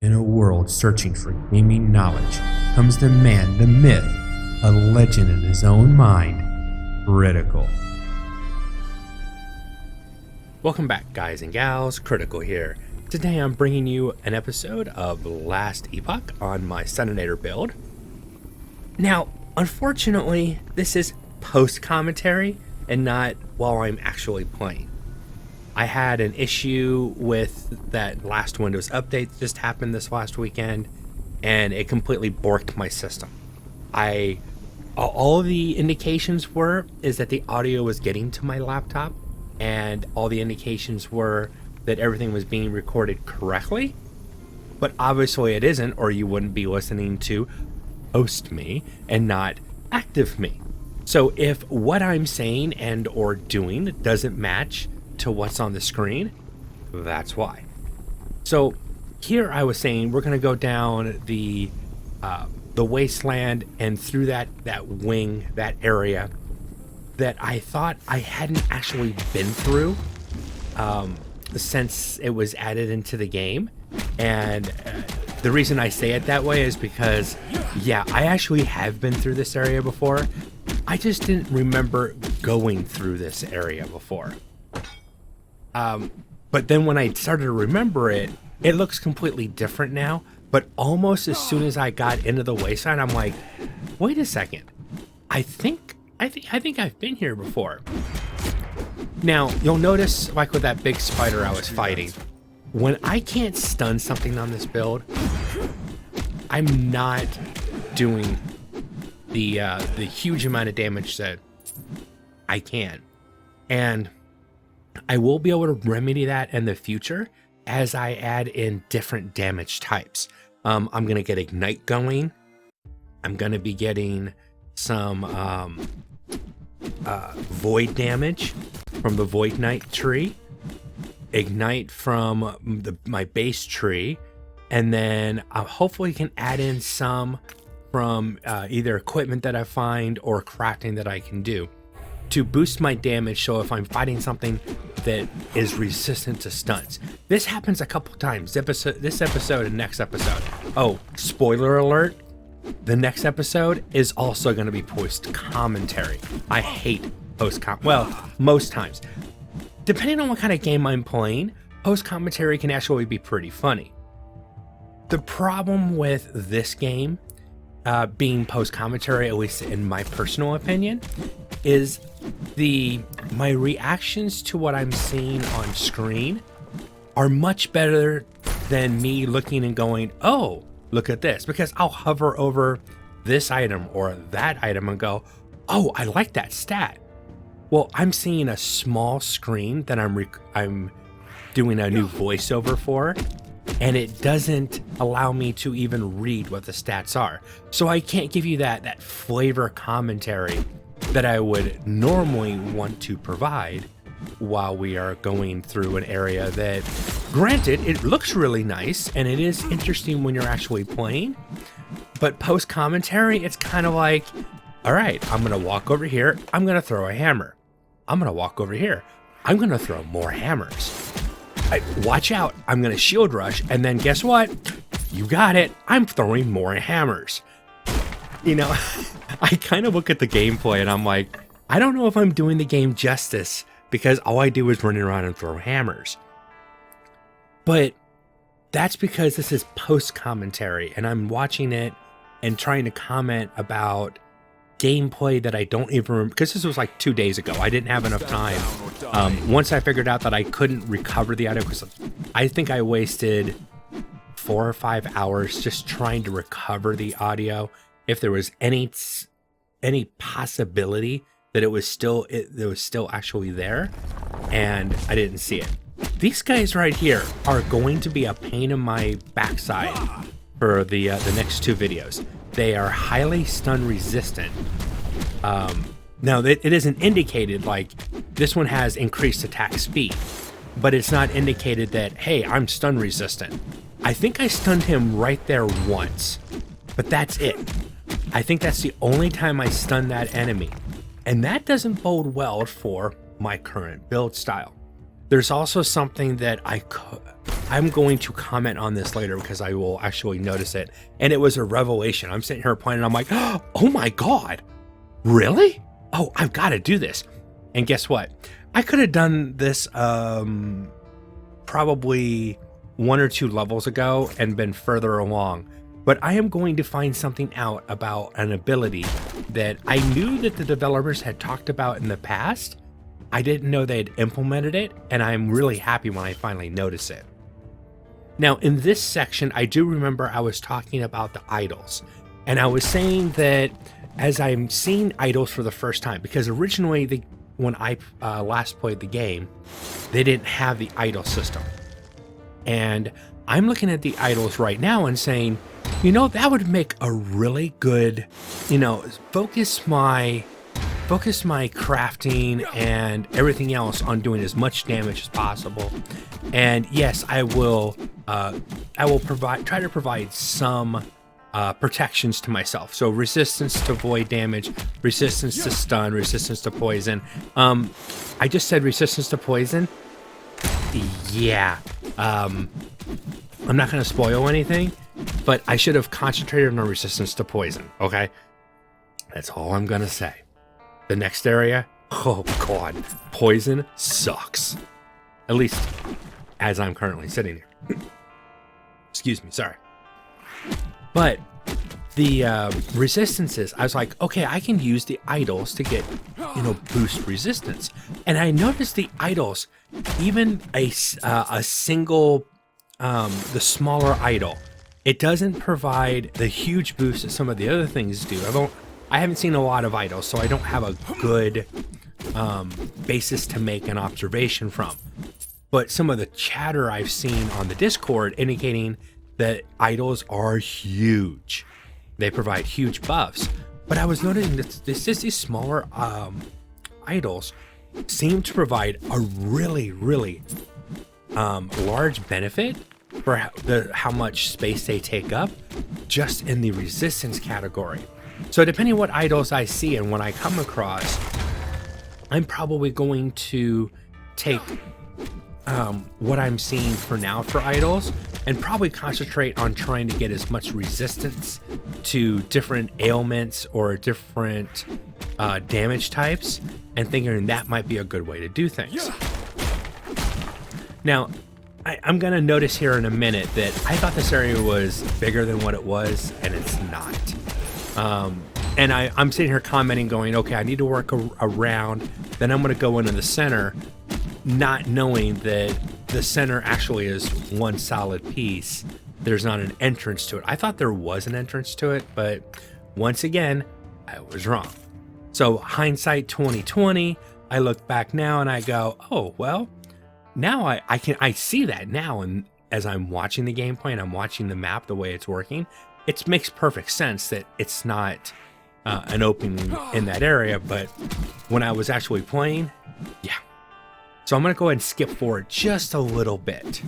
In a world searching for gaming knowledge comes the man, the myth, a legend in his own mind, Critical. Welcome back, guys and gals, Critical here. Today I'm bringing you an episode of Last Epoch on my Stuninator build. Now, unfortunately, this is post-commentary and not while I'm actually playing. I had an issue with that last Windows update that just happened this last weekend, and it completely borked my system. All the indications is that the audio was getting to my laptop, and all the indications were that everything was being recorded correctly, but obviously it isn't, or you wouldn't be listening to host me and not active me. So if what I'm saying and or doing doesn't match to what's on the screen, that's why. So here I was saying we're going to go down the Wasteland and through that wing, that area that I thought I hadn't actually been through since it was added into the game. And the reason I say it that way is because, yeah, I actually have been through this area before. I just didn't remember going through this area before. But then when I started to remember it, it looks completely different now. But almost as soon as I got into the Wasteland, I'm like, wait a second. I think I've been here before. Now, you'll notice, like with that big spider I was fighting, when I can't stun something on this build, I'm not doing the huge amount of damage that I can. And I will be able to remedy that in the future as I add in different damage types. I'm going to get Ignite going. I'm going to be getting some Void damage from the Void Knight tree, Ignite from my base tree, and then I hopefully can add in some from either equipment that I find or crafting that I can do to boost my damage. So if I'm fighting something that is resistant to stunts, this happens a couple times. This episode and next episode. Oh, spoiler alert. The next episode is also going to be post-commentary. I hate well, most times. Depending on what kind of game I'm playing, post-commentary can actually be pretty funny. The problem with this game being post-commentary, at least in my personal opinion, is my reactions to what I'm seeing on screen are much better than me looking and going, oh, look at this, because I'll hover over this item or that item and go, oh, I like that stat. Well, I'm seeing a small screen that I'm doing a new voiceover for, and it doesn't allow me to even read what the stats are. So I can't give you that flavor commentary that I would normally want to provide while we are going through an area that, granted, it looks really nice and it is interesting when you're actually playing, but post commentary, it's kind of like, all right, I'm going to walk over here, I'm going to throw a hammer. I'm going to walk over here, I'm going to throw more hammers. Watch out, I'm going to shield rush, and then guess what? You got it, I'm throwing more hammers. You know, I kind of look at the gameplay and I'm like, I don't know if I'm doing the game justice because all I do is run around and throw hammers. But that's because this is post-commentary and I'm watching it and trying to comment about gameplay that I don't even remember, because this was like 2 days ago. I didn't have enough time. Once I figured out that I couldn't recover the audio, because I think I wasted 4 or 5 hours just trying to recover the audio. If there was any possibility that it was still actually there, and I didn't see it. These guys right here are going to be a pain in my backside for the next 2 videos. They are highly stun resistant. Now it isn't indicated, like this one has increased attack speed, but it's not indicated that, hey, I'm stun resistant. I think I stunned him right there once, but that's it. I think that's the only time I stunned that enemy, and that doesn't bode well for my current build style. There's also something that I'm going to comment on this later because I will actually notice it. And it was a revelation. I'm sitting here playing and I'm like, oh my God, really? Oh, I've got to do this. And guess what? I could have done this probably 1 or 2 levels ago and been further along. But I am going to find something out about an ability that I knew that the developers had talked about in the past. I didn't know they had implemented it, and I'm really happy when I finally notice it. Now, in this section, I do remember I was talking about the idols, and I was saying that as I'm seeing idols for the first time, because originally when I last played the game, they didn't have the idol system. And I'm looking at the idols right now and saying, you know, that would make a really good, you know, focus my crafting and everything else on doing as much damage as possible. And yes, I will try to provide some protections to myself. So resistance to void damage, resistance to stun, resistance to poison. I just said resistance to poison. Yeah. I'm not going to spoil anything, but I should have concentrated on resistance to poison. Okay. That's all I'm going to say. The next area, oh God, poison sucks. At least as I'm currently sitting here. Excuse me, sorry. But the resistances, I was like, okay, I can use the idols to get, you know, boost resistance. And I noticed the idols, even a single, the smaller idol, it doesn't provide the huge boost that some of the other things do. I haven't seen a lot of idols, so I don't have a good basis to make an observation from. But some of the chatter I've seen on the Discord indicating that idols are huge. They provide huge buffs. But I was noticing that these smaller idols seem to provide a really, really large benefit for how much space they take up just in the resistance category. So depending on what idols I see and when I come across, I'm probably going to take what I'm seeing for now for idols and probably concentrate on trying to get as much resistance to different ailments or different damage types, and thinking that might be a good way to do things. Now, I'm going to notice here in a minute that I thought this area was bigger than what it was, and it's not. And I'm sitting here commenting going, okay, I need to work around, then I'm going to go into the center, not knowing that the center actually is one solid piece. There's not an entrance to it. I thought there was an entrance to it, but once again, I was wrong. So hindsight 2020, I look back now and I go, oh, well, now I see that now. And as I'm watching the gameplay and I'm watching the map, the way it's working, it makes perfect sense that it's not an opening in that area. But when I was actually playing, yeah. So I'm going to go ahead and skip forward just a little bit.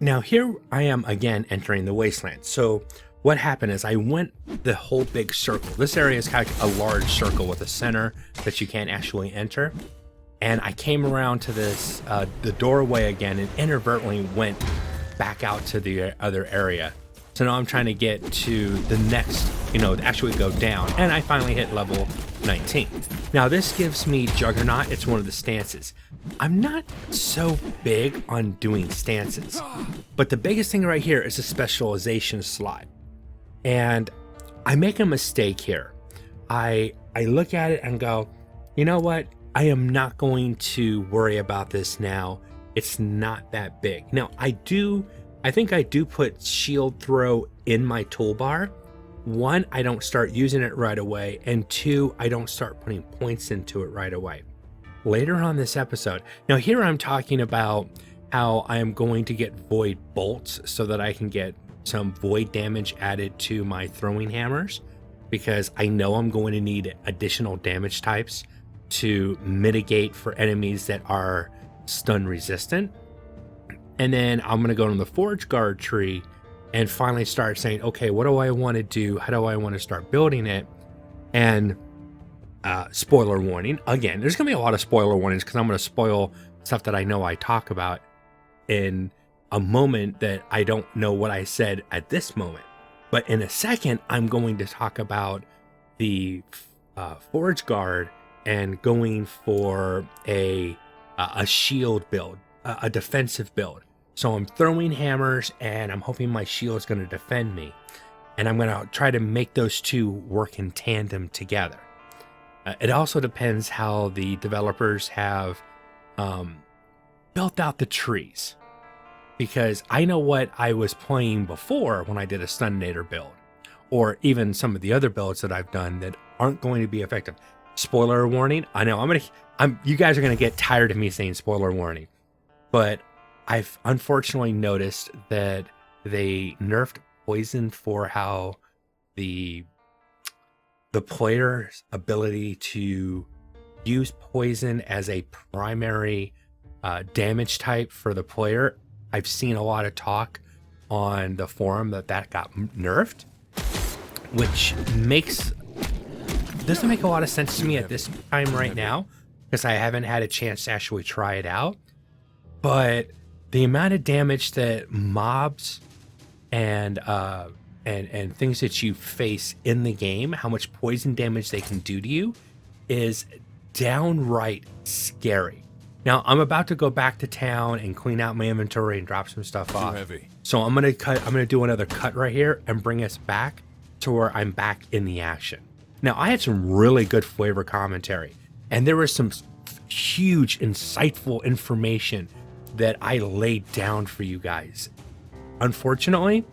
Now here I am again entering the Wasteland. So what happened is I went the whole big circle. This area is kind of a large circle with a center that you can't actually enter. And I came around to this, the doorway again, and inadvertently went back out to the other area. So now I'm trying to get to the next, actually go down. And I finally hit level 19. Now this gives me Juggernaut. It's one of the stances. I'm not so big on doing stances, but the biggest thing right here is a specialization slot. And I make a mistake here. I look at it and go, you know what? I am not going to worry about this now. It's not that big. Now I think I do put shield throw in my toolbar. 1, I don't start using it right away, and 2, I don't start putting points into it right away. Later on this episode, now here I'm talking about how I am going to get void bolts so that I can get some void damage added to my throwing hammers, because I know I'm going to need additional damage types to mitigate for enemies that are stun resistant. And then I'm going to go to the Forge Guard tree and finally start saying, okay, what do I want to do? How do I want to start building it? And spoiler warning, again, there's going to be a lot of spoiler warnings because I'm going to spoil stuff that I know I talk about in a moment that I don't know what I said at this moment. But in a second, I'm going to talk about the Forge Guard and going for a shield build, a defensive build. So I'm throwing hammers and I'm hoping my shield is going to defend me. And I'm going to try to make those two work in tandem together. It also depends how the developers have built out the trees. Because I know what I was playing before when I did a Stuninator build, or even some of the other builds that I've done that aren't going to be effective. Spoiler warning. I know you guys are going to get tired of me saying spoiler warning, but I've unfortunately noticed that they nerfed poison for how the player's ability to use poison as a primary damage type for the player. I've seen a lot of talk on the forum that got nerfed, which doesn't make a lot of sense to me at this time right now, because I haven't had a chance to actually try it out. But the amount of damage that mobs and things that you face in the game, how much poison damage they can do to you, is downright scary. Now, I'm about to go back to town and clean out my inventory and drop some stuff off. So I'm gonna do another cut right here and bring us back to where I'm back in the action. Now, I had some really good flavor commentary, and there was some huge, insightful information that I laid down for you guys. Unfortunately,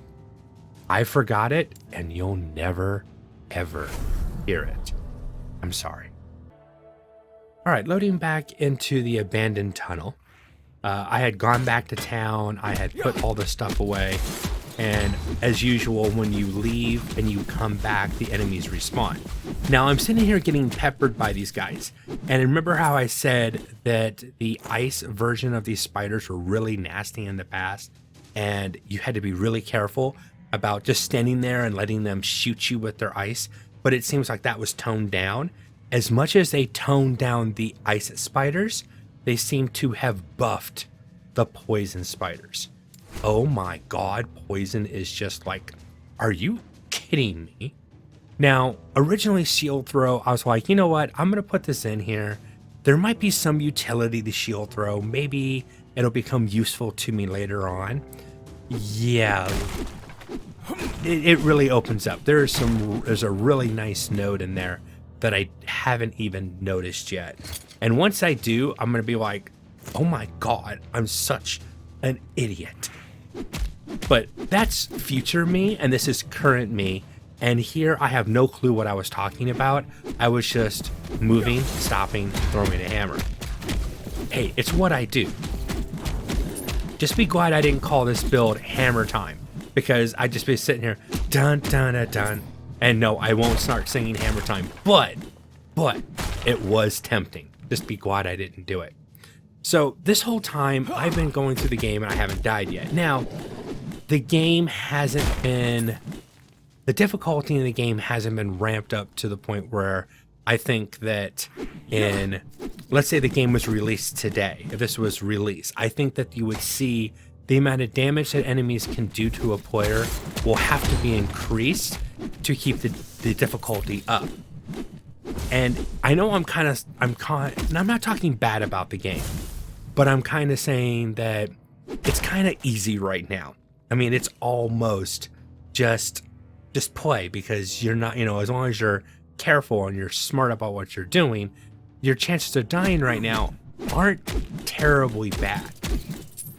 I forgot it, and you'll never, ever hear it. I'm sorry. All right, loading back into the abandoned tunnel. I had gone back to town. I had put all the stuff away. And as usual, when you leave and you come back, the enemies respawn. Now, I'm sitting here getting peppered by these guys. And remember how I said that the ice version of these spiders were really nasty in the past? And you had to be really careful about just standing there and letting them shoot you with their ice. But it seems like that was toned down. As much as they toned down the ice spiders, they seem to have buffed the poison spiders. Oh my god, poison is just like, are you kidding me? Now, originally shield throw, I was like, you know what? I'm going to put this in here. There might be some utility to shield throw. Maybe it'll become useful to me later on. Yeah, it really opens up. There's a really nice node in there that I haven't even noticed yet. And once I do, I'm gonna be like, oh my god, I'm such an idiot. But that's future me, and this is current me. And here I have no clue what I was talking about. I was just moving, stopping, throwing a hammer. Hey, it's what I do. Just be glad I didn't call this build hammer time, because I'd just be sitting here, dun dun dun dun. And no, I won't start singing hammer time, but it was tempting. Just be glad I didn't do it. So this whole time I've been going through the game and I haven't died yet. Now, the difficulty in the game hasn't been ramped up to the point where I think that let's say the game was released today, if this was released, I think that you would see the amount of damage that enemies can do to a player will have to be increased to keep the difficulty up. And I know I'm not talking bad about the game, but I'm kind of saying that it's kind of easy right now. I mean, it's almost just play, because you're not, as long as you're careful and you're smart about what you're doing, your chances of dying right now aren't terribly bad.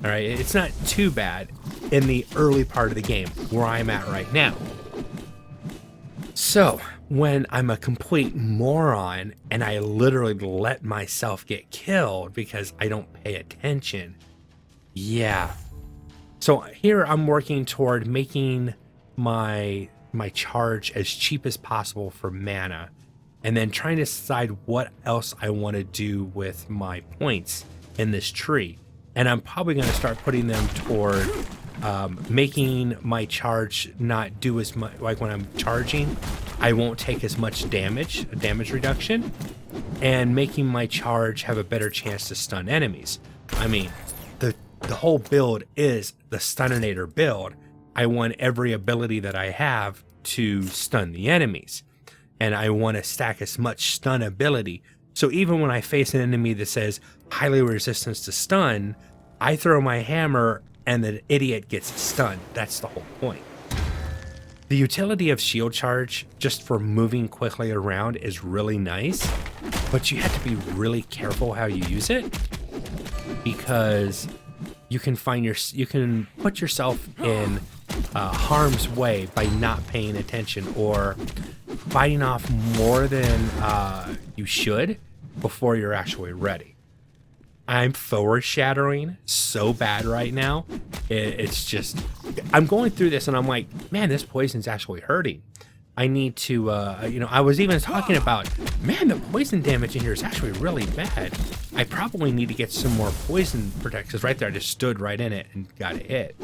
All right, it's not too bad in the early part of the game where I'm at right now. So when I'm a complete moron and I literally let myself get killed because I don't pay attention, yeah. So here I'm working toward making my charge as cheap as possible for mana, and then trying to decide what else I want to do with my points in this tree. And I'm probably going to start putting them toward making my charge not do as much. Like when I'm charging, I won't take as much damage reduction, and making my charge have a better chance to stun enemies. I mean, the whole build is the Stuninator build. I want every ability that I have to stun the enemies, and I want to stack as much stun ability. So even when I face an enemy that says highly resistance to stun, I throw my hammer and the idiot gets stunned. That's the whole point. The utility of shield charge just for moving quickly around is really nice, but you have to be really careful how you use it, because you can put yourself in harm's way by not paying attention or fighting off more than you should before you're actually ready. I'm foreshadowing so bad right now. It's just, I'm going through this and I'm like, man, this poison's actually hurting. I need to, I was even talking about, man, the poison damage in here is actually really bad. I probably need to get some more poison protectors. Right there, I just stood right in it and got hit.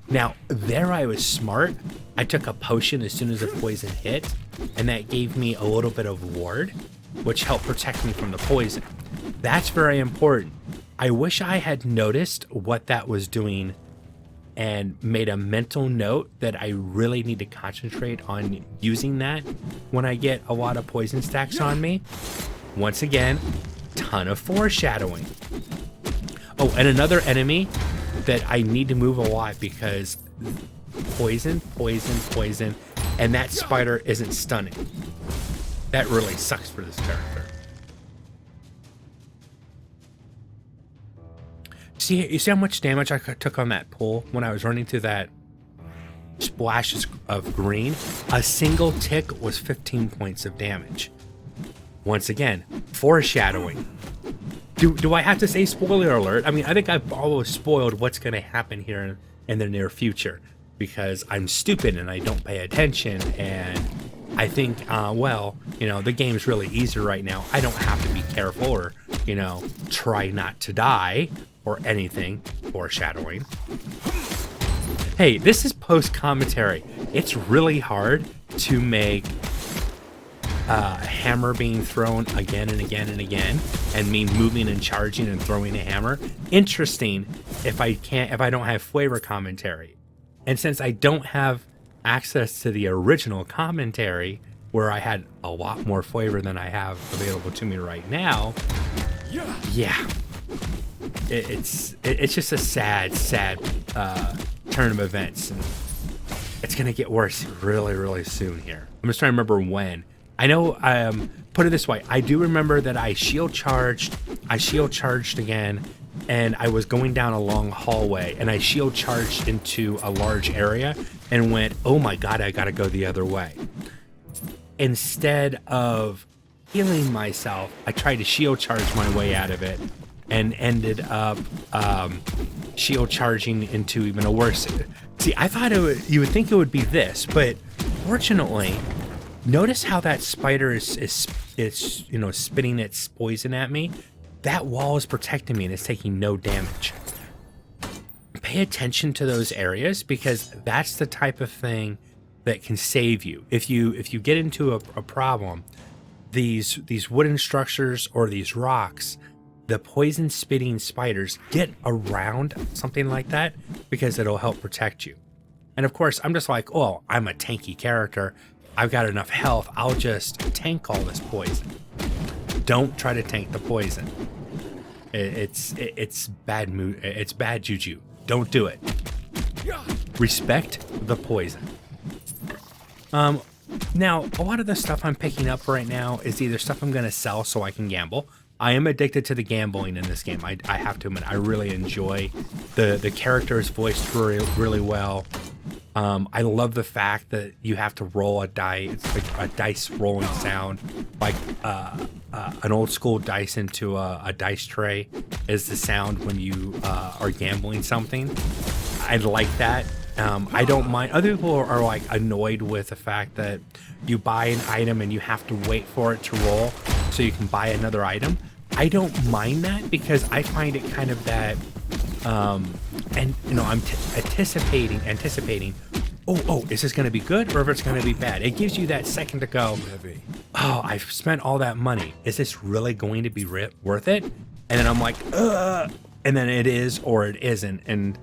Now, there I was smart. I took a potion as soon as the poison hit, and that gave me a little bit of ward, which helped protect me from the poison. That's very important. I wish I had noticed what that was doing and made a mental note that I really need to concentrate on using that when I get a lot of poison stacks on me. Once again, ton of foreshadowing. Oh, and another enemy that I need to move a lot because poison, and that spider isn't stunning. That really sucks for this character. You see how much damage I took on that pull when I was running through that splashes of green? A single tick was 15 points of damage. Once again, foreshadowing. Do I have to say spoiler alert? I mean, I think I've always spoiled what's going to happen here in the near future because I'm stupid and I don't pay attention, and I think, the game's really easy right now. I don't have to be careful or, try not to die or anything. Foreshadowing. Hey, this is post-commentary. It's really hard to make hammer being thrown again and again and again, and me moving and charging and throwing a hammer interesting if I don't have flavor commentary. And since I don't have access to the original commentary where I had a lot more flavor than I have available to me right now, yeah, it's just a sad turn of events, and it's gonna get worse really soon here. I'm just trying to remember when. I know, put it this way, I do remember that I shield charged again, and I was going down a long hallway, and I shield charged into a large area, and went, oh my god, I gotta go the other way. Instead of healing myself, I tried to shield charge my way out of it, and ended up shield charging into even a worse... See, I thought you would think it would be this, but fortunately... Notice how that spider is spitting its poison at me? That wall is protecting me and it's taking no damage. Pay attention to those areas because that's the type of thing that can save you. If you get into a problem, these wooden structures or these rocks, the poison spitting spiders get around something like that because it'll help protect you. And of course, I'm just like, oh, I'm a tanky character. I've got enough health, I'll just tank all this poison. Don't try to tank the poison. It's bad mood. It's bad juju. Don't do it. Respect the poison. Now, a lot of the stuff I'm picking up right now is either stuff I'm gonna sell so I can gamble. I am addicted to the gambling in this game. I have to admit, I really enjoy the character is voiced really well. I love the fact that you have to roll a die. It's like a dice rolling sound, like an old school dice into a dice tray is the sound when you are gambling something. I like that. I don't mind. Other people are like annoyed with the fact that you buy an item and you have to wait for it to roll so you can buy another item. I don't mind that because I find it kind of that, and I'm anticipating. Oh, is this going to be good or if it's going to be bad? It gives you that second to go, oh, I've spent all that money. Is this really going to be worth it? And then I'm like, and then it is or it isn't. And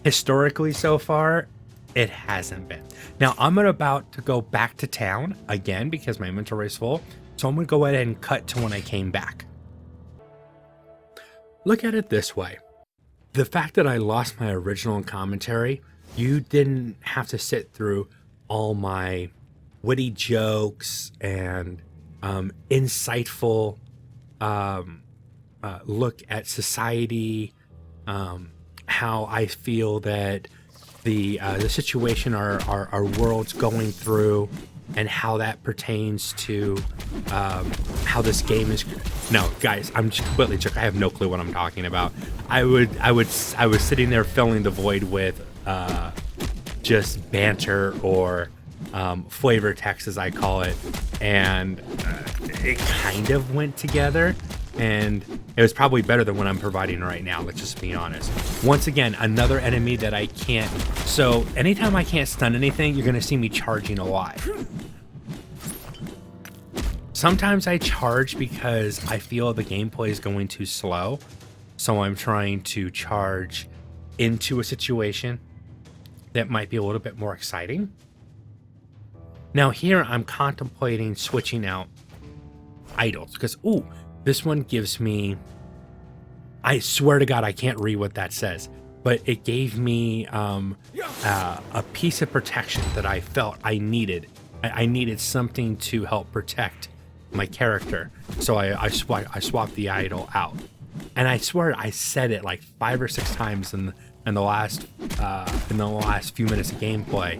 historically so far, it hasn't been. Now I'm about to go back to town again because my inventory is full. So I'm going to go ahead and cut to when I came back. Look at it this way. The fact that I lost my original commentary, you didn't have to sit through all my witty jokes and insightful look at society, how I feel that the situation our world's going through, and how that pertains to how this game is. No, guys, I'm just completely joking. I have no clue what I'm talking about. I was sitting there filling the void with just banter or flavor text, as I call it, and it kind of went together, and it was probably better than what I'm providing right now. Let's just be honest. Once again, another enemy that I can't. So anytime I can't stun anything, you're gonna see me charging a lot. Sometimes I charge because I feel the gameplay is going too slow, so I'm trying to charge into a situation that might be a little bit more exciting. Now here I'm contemplating switching out idols because, ooh, this one gives me, I swear to God, I can't read what that says, but it gave me a piece of protection that I felt I needed. I needed something to help protect my character. So I swapped the idol out. And I swear I said it like 5 or 6 times in the last few minutes of gameplay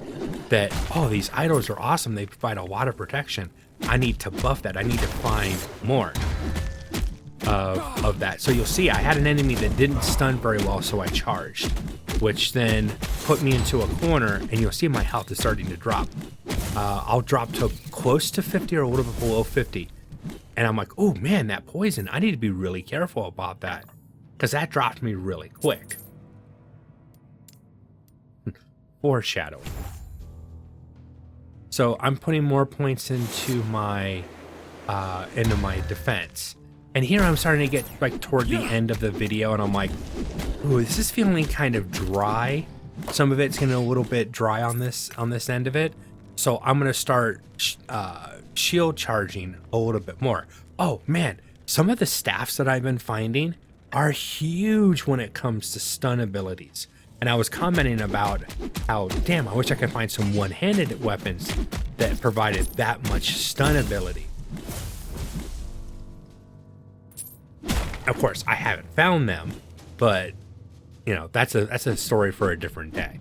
that, oh, these idols are awesome. They provide a lot of protection. I need to buff that. I need to find more of that. So you'll see I had an enemy that didn't stun very well, so I charged, which then put me into a corner, and you'll see my health is starting to drop. I'll drop to close to 50 or a little bit below 50. And I'm like, oh man, that poison, I need to be really careful about that because that dropped me really quick. Foreshadowing. So I'm putting more points into my defense. And here I'm starting to get like toward the end of the video, and I'm like, ooh, this is feeling kind of dry. Some of it's getting a little bit dry on this end of it. So I'm gonna start shield charging a little bit more. Oh man, some of the staffs that I've been finding are huge when it comes to stun abilities. And I was commenting about how, damn, I wish I could find some one-handed weapons that provided that much stun ability. Of course, I haven't found them, but you know, that's a story for a different day.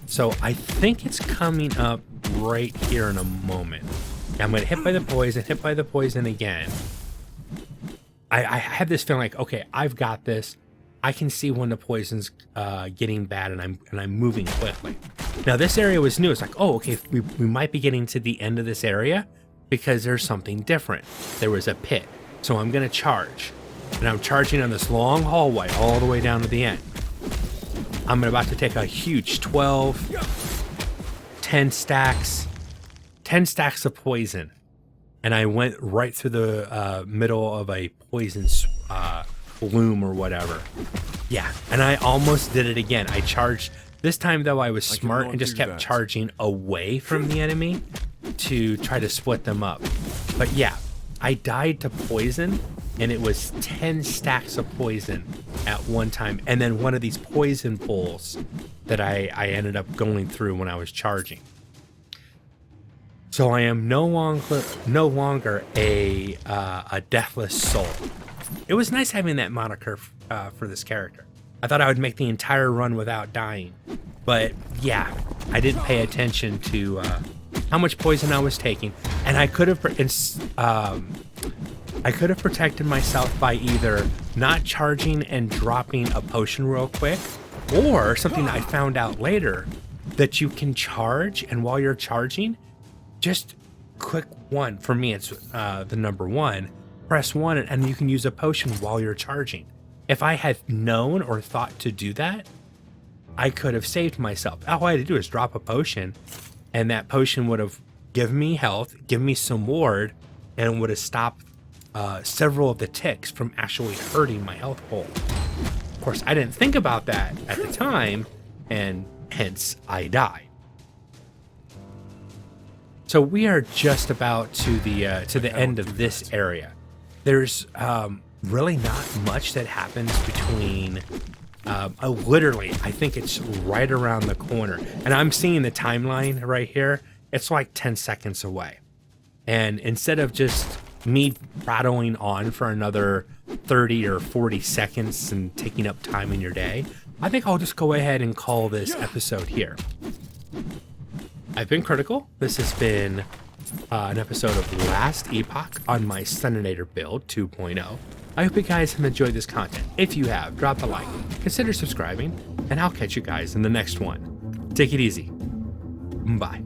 So I think it's coming up right here in a moment. I'm going to hit by the poison again. I have this feeling like, okay, I've got this. I can see when the poison's getting bad, and I'm moving quickly. Now this area was new. It's like, oh, okay, we might be getting to the end of this area because there's something different. There was a pit. So I'm going to charge. And I'm charging on this long hallway all the way down to the end. I'm about to take a huge 10 stacks of poison. And I went right through the middle of a poison bloom or whatever. Yeah, and I almost did it again. I charged. This time, though, I was smart and just kept charging away from the enemy to try to split them up. But yeah, I died to poison, and it was 10 stacks of poison at one time. And then one of these poison pools that I ended up going through when I was charging. So I am no longer a deathless soul. It was nice having that moniker for this character. I thought I would make the entire run without dying, but yeah, I didn't pay attention to how much poison I was taking, and I could have protected myself by either not charging and dropping a potion real quick, or something I found out later, that you can charge, and while you're charging, just click 1. For me, it's the number 1. Press 1, and you can use a potion while you're charging. If I had known or thought to do that, I could have saved myself. All I had to do is drop a potion, and that potion would have give me health, give me some ward, and would have stopped several of the ticks from actually hurting my health pool. Of course, I didn't think about that at the time, and hence I die. So we are just about to the end of this area. There's really not much that happens between. Literally, I think it's right around the corner, and I'm seeing the timeline right here. It's like 10 seconds away, and instead of just me prattling on for another 30 or 40 seconds and taking up time in your day, I think I'll just go ahead and call this episode here. I've been Critical. This has been an episode of Last Epoch on my Stuninator build 2.0. I hope you guys have enjoyed this content. If you have, drop a like, consider subscribing, and I'll catch you guys in the next one. Take it easy. Bye.